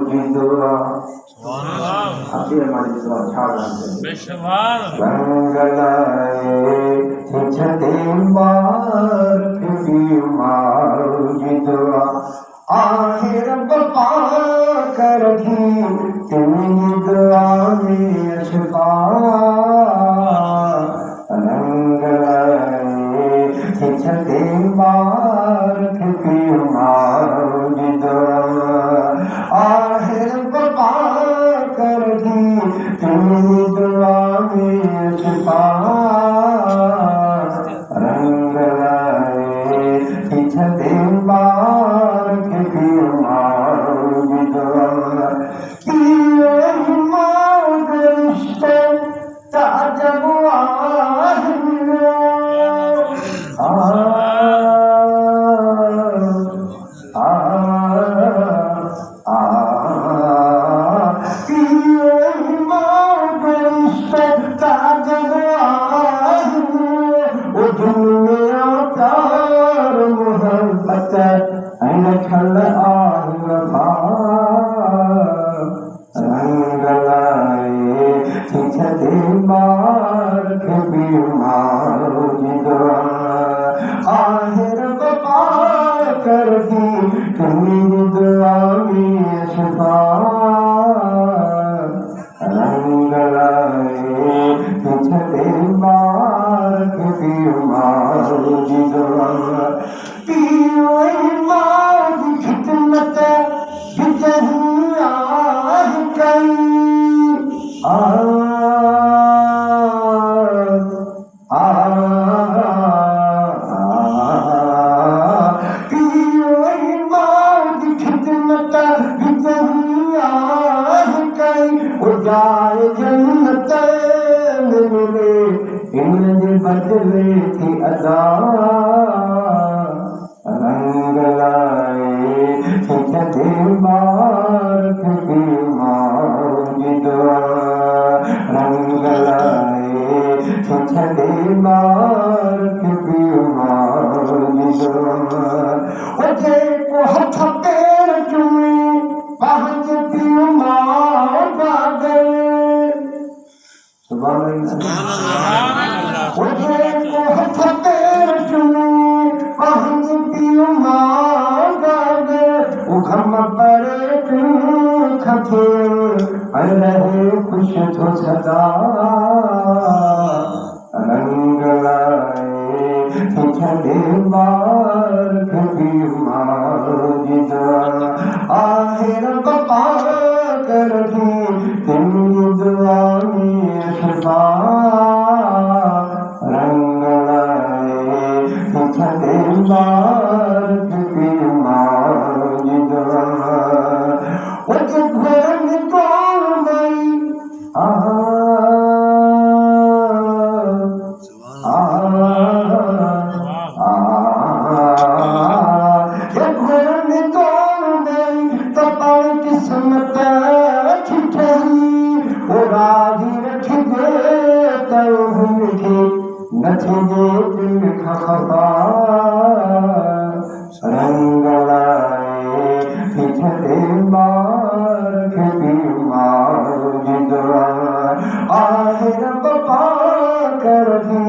की दुआ अभी हमारी दुआ छा जाते रंगलाए छते मार की दुआ आहिर बपा कर दी तेरी दुआ में अशफा रंगलाए छते मार की दुआ आहिर बपा कर दी तेरी दुआ में अशफा रंगलाए छते मार की दुआ ताजब आहिर बपा कर दी तेरी दुआ में अशफा रंगलाए छते मार की दुआ पियो मार खिदमत बिजहिया कई जाए जन्नत मिले इनके बदले थी अदा रंगलाए छते मार की दुआ रंगलाए छते मार की दुआ को हथ पैर चुमी पहुंच पियो मार खुश तो सदा रंगलाए छते मार की दुआ आहिर बपा कर दी तेरी दुआ में अशफा रंगलाए छते मार की दुआ रंगलाए छते मार की दुआ आहिर बपा कर दी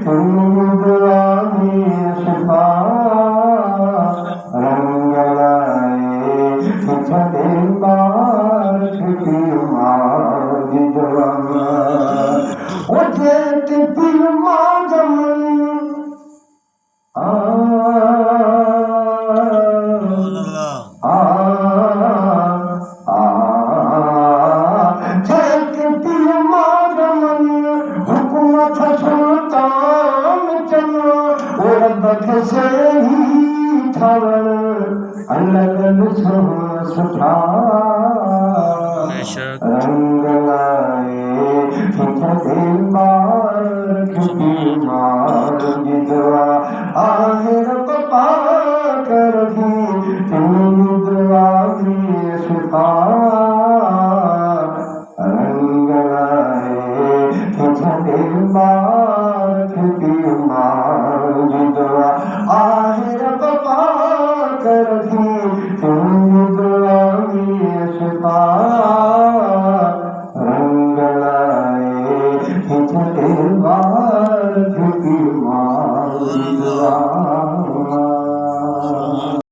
तेरी दुआ में अशफा रंगलाए छते मार की दुआ रंगलाए छते मार की दुआ आहिर बपा कर दी तेरी दुआ में अशफा रंगलाए छते मार की दुआ आहिर बपा कर दी तेरी दुआ में अशफा रंग लाए खिंचते बार झुकी माँ